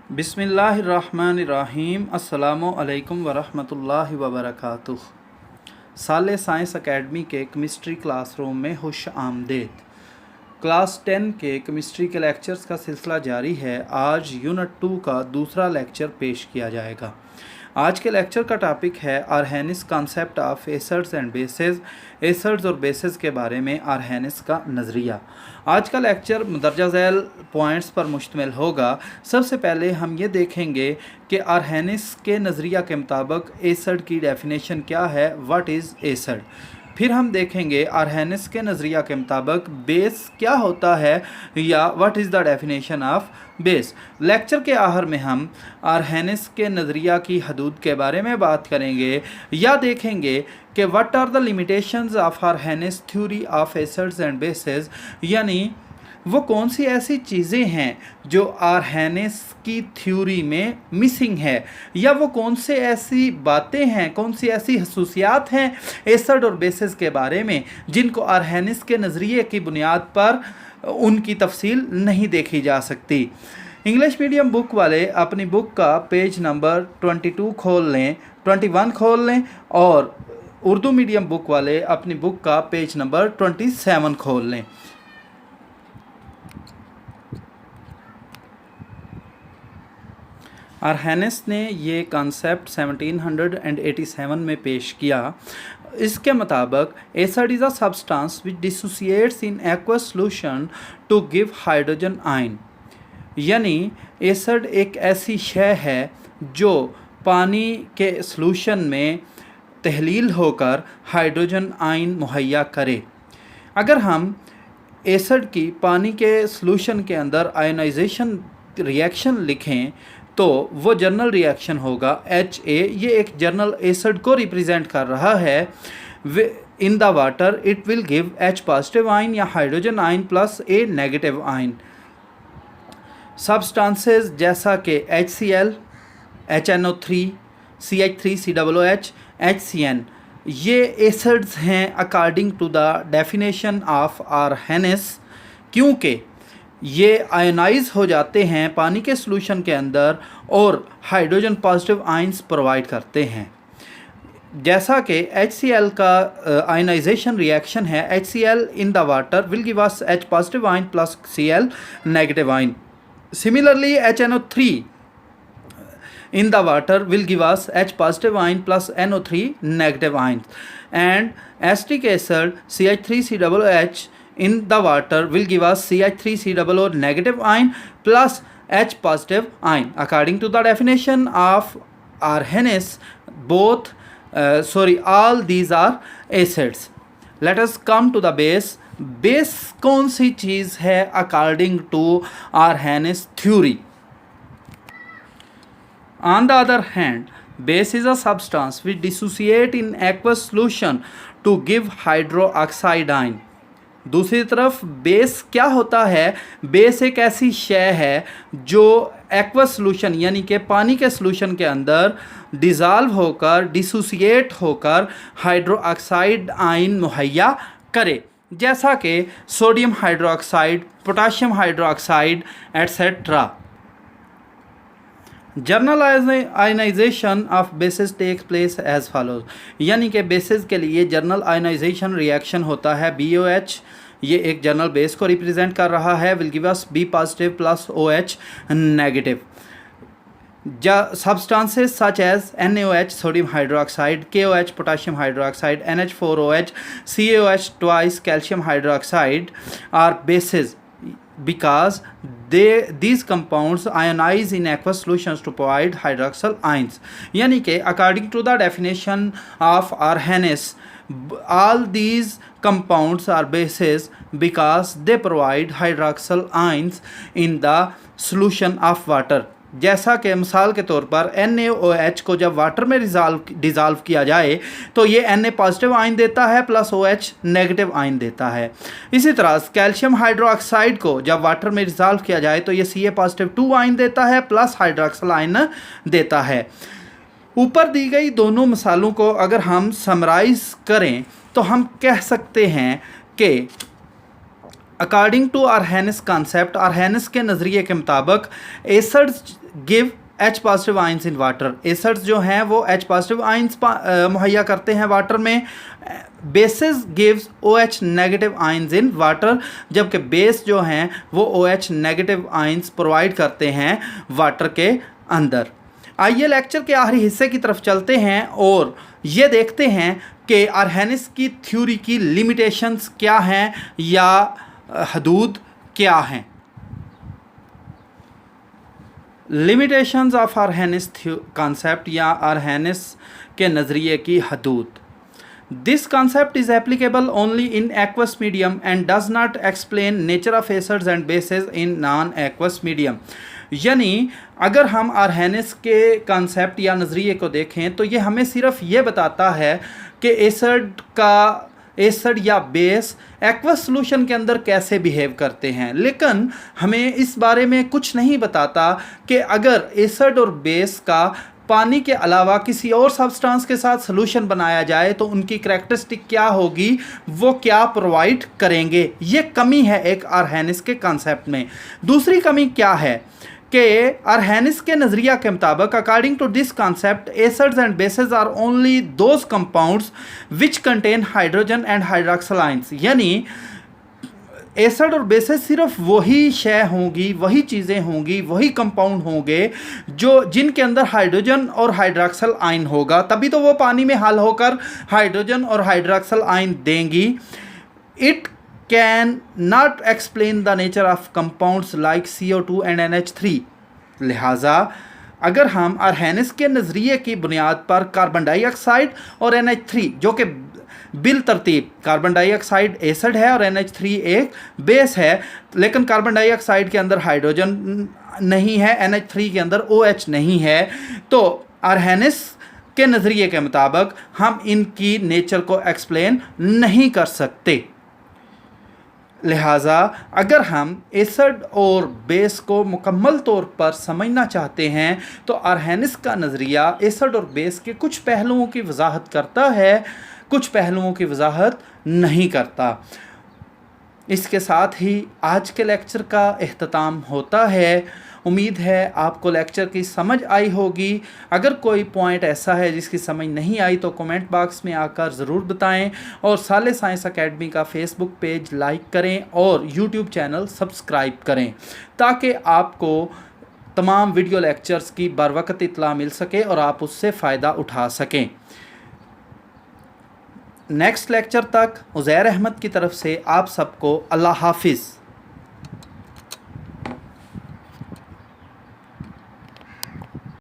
बिस्मिल्लाहिर्रहमानिर्रहीम अस्सलामु अलैकुम वरहमतुल्लाहि वबरकातुह। साले साइंस एकेडमी के केमिस्ट्री क्लासरूम में खुश आमदेद। क्लास 10 के केमिस्ट्री के लेक्चर्स का सिलसिला जारी है। आज यूनिट 2 का दूसरा लेक्चर पेश किया जाएगा। आज के लेक्चर का टॉपिक है Arrhenius concept of acids and bases. Acids और बेसेस के बारे में आर्हेनिस का नज़रिया। आज का लेक्चर मदरजा झैल पॉइंट्स पर मुश्तमिल होगा। सबसे पहले हम ये देखेंगे कि आर्हेनिस के नज़रिया के मुताबिक एसिड की डेफिनेशन क्या है, व्हाट इज़ एसिड। फिर हम देखेंगे आर्हेनिस के नज़रिया के मुताबिक बेस क्या होता है या what is the definition of base. Lecture के आखिर में हम आर्हेनिस के नज़रिया की हदूद के बारे में बात करेंगे या देखेंगे कि what are the limitations of Arrhenius theory of acids and bases, यानी वो कौन सी ऐसी चीज़ें हैं जो आर्हेनिस की थ्योरी में मिसिंग है, या वो कौन से ऐसी बातें हैं, कौन सी ऐसी खसूसियात हैं एसिड और बेसिस के बारे में जिनको आर्हेनिस के नज़रिए की बुनियाद पर उनकी तफसील नहीं देखी जा सकती। इंग्लिश मीडियम बुक वाले अपनी बुक का पेज नंबर 22 खोल लें, 21 खोल लें, और उर्दू मीडियम बुक वाले अपनी बुक का पेज नंबर 27 खोल लें। आर्हेनिस ने ये कॉन्सेप्ट 1787 में पेश किया। इसके मुताबिक acid is a substance which dissociates in aqueous solution to give hydrogen ion, यानी एसिड एक ऐसी शय है जो पानी के सॉल्यूशन में तहलील होकर हाइड्रोजन आयन मुहैया करे। अगर हम एसिड की पानी के सॉल्यूशन के अंदर आयनाइजेशन रिएक्शन लिखें तो वो जर्नल रिएक्शन होगा HA। ये एक जर्नल एसिड को रिप्रेजेंट कर रहा है। In the water it will give H positive ion या hydrogen ion plus A negative ion. Substances जैसा कि HCl, HNO3, CH3COOH, HCN ये एसिड्स हैं according to the definition of Arrhenius, क्योंकि ये आयनाइज हो जाते हैं पानी के सॉल्यूशन के अंदर और हाइड्रोजन पॉजिटिव आयंस प्रोवाइड करते हैं। जैसा कि HCl का आयनाइजेशन रिएक्शन है, HCl in the water will give us H positive ion plus Cl negative ion. Similarly HNO3 in the water will give us H positive ion plus NO3 negative ions, and acetic acid CH3COOH in the water will give us CH3COO negative ion plus H positive ion. According to the definition of arhenis, all these are acids. Let us come to the base. Base कौन सी चीज़ है according to Arrhenius theory. On the other hand, base is a substance which dissociate in aqueous solution to give hydroxide ion. दूसरी तरफ base क्या होता है? Base एक ऐसी शय है जो एक्वस सॉल्यूशन यानी कि पानी के सॉल्यूशन के अंदर डिज़ॉल्व होकर डिसोसिएट होकर हाइड्रोक्साइड आयन मुहैया करे, जैसा कि sodium hydroxide, potassium hydroxide etcetera. General ionization of bases takes place as follows, यानी कि बेसिस के लिए जर्नल आयनाइजेशन रिएक्शन होता है BOH। ये एक जर्नल बेस को रिप्रेजेंट कर रहा है, will give us B positive plus OH negative. Substances such as NaOH sodium hydroxide, KOH potassium hydroxide, NH4OH, CaOH twice calcium hydroxide are bases because these compounds ionize in aqueous solutions to provide hydroxyl ions. यानी कि according to the definition of arhenis, all these compounds are bases because they provide hydroxyl ions in the solution of water. जैसा कि मिसाल के तौर पर NaOH को जब वाटर में डिज़ॉल्व किया जाए तो ये Na पॉजिटिव आयन देता है प्लस OH नेगेटिव आयन देता है। इसी तरह कैल्शियम हाइड्रोक्साइड को जब वाटर में डिज़ॉल्व किया जाए तो ये Ca पॉजिटिव 2 आयन देता है प्लस हाइड्रोक्सिल आयन देता है। ऊपर दी गई दोनों मिसालों को अगर हम समराइज़ करें तो हम कह सकते हैं कि अकॉर्डिंग टू आर्हेनिस कॉन्सेप्ट, आर्हेनिस के नज़रिए के मुताबिक acids give H positive ions in water. Acids जो हैं वो H पॉजिटिव आइंस मुहैया करते हैं वाटर में। Basis gives OH negative ions in water, जबकि बेस जो हैं वो OH नेगेटिव आइंस प्रोवाइड करते हैं वाटर के अंदर। आइए लेक्चर के आखिरी हिस्से की तरफ चलते हैं और ये देखते हैं कि आर्हेनिस की थ्योरी की लिमिटेशंस क्या हैं या हदूद क्या हैं। लिमिटेशंस ऑफ आर्हेनिस कॉन्सेप्ट या आर्हेनिस के नज़रिए की हदूद। This concept is applicable only in aqueous medium and does not explain nature of acids and bases in non aqueous medium. यानी अगर हम आर्हेनिस के कॉन्सेप्ट या नज़रिए को देखें तो ये हमें सिर्फ ये बताता है कि एसिड या बेस एक्वस सॉल्यूशन के अंदर कैसे बिहेव करते हैं, लेकिन हमें इस बारे में कुछ नहीं बताता कि अगर एसिड और बेस का पानी के अलावा किसी और सब्सटेंस के साथ सॉल्यूशन बनाया जाए तो उनकी करैक्टरिस्टिक क्या होगी, वो क्या प्रोवाइड करेंगे। ये कमी है एक आर्हेनिस के कॉन्सेप्ट में। दूसरी कमी क्या है कि आर्हेनिस के नज़रिया के मुताबिक according to this concept acids and bases are only those compounds which contain hydrogen and hydroxyl ions. यानी एसिड और बेसेस सिर्फ वही शय होंगी, वही चीज़ें होंगी, वही कंपाउंड होंगे जो जिनके अंदर हाइड्रोजन और हाइड्रोक्सिल आयन होगा, तभी तो वो पानी में हल होकर हाइड्रोजन और हाइड्रोक्सिल आयन देंगी। It can not explain the nature of compounds like CO2 and NH3। लिहाजा अगर हम आर्हेनिस के नज़रिए की बुनियाद पर कार्बन डाइऑक्साइड और NH3 जो कि बिल तरतीब कार्बन डाइऑक्साइड एसिड है और NH3 एक बेस है, लेकिन कार्बन डाइऑक्साइड के अंदर हाइड्रोजन नहीं है, NH3 के अंदर OH नहीं है, तो आर्हेनिस के नज़रिए के मुताबिक हम इनकी नेचर को एक्सप्लेन नहीं कर सकते। लिहाजा अगर हम एसिड और बेस को मुकम्मल तौर पर समझना चाहते हैं तो आर्हेनिस का नज़रिया एसिड और बेस के कुछ पहलुओं की वजाहत करता है, कुछ पहलुओं की वजाहत नहीं करता। इसके साथ ही आज के लेक्चर का इख्तिताम होता है। उम्मीद है आपको लेक्चर की समझ आई होगी। अगर कोई पॉइंट ऐसा है जिसकी समझ नहीं आई तो कमेंट बॉक्स में आकर ज़रूर बताएं और साले साइंस एकेडमी का फेसबुक पेज लाइक करें और यूट्यूब चैनल सब्सक्राइब करें ताकि आपको तमाम वीडियो लेक्चर्स की बरवक़्त इत्तला मिल सके और आप उससे फ़ायदा उठा सकें। नेक्स्ट लेक्चर तक उज़ैर अहमद की तरफ से आप सबको अल्लाह हाफिज़।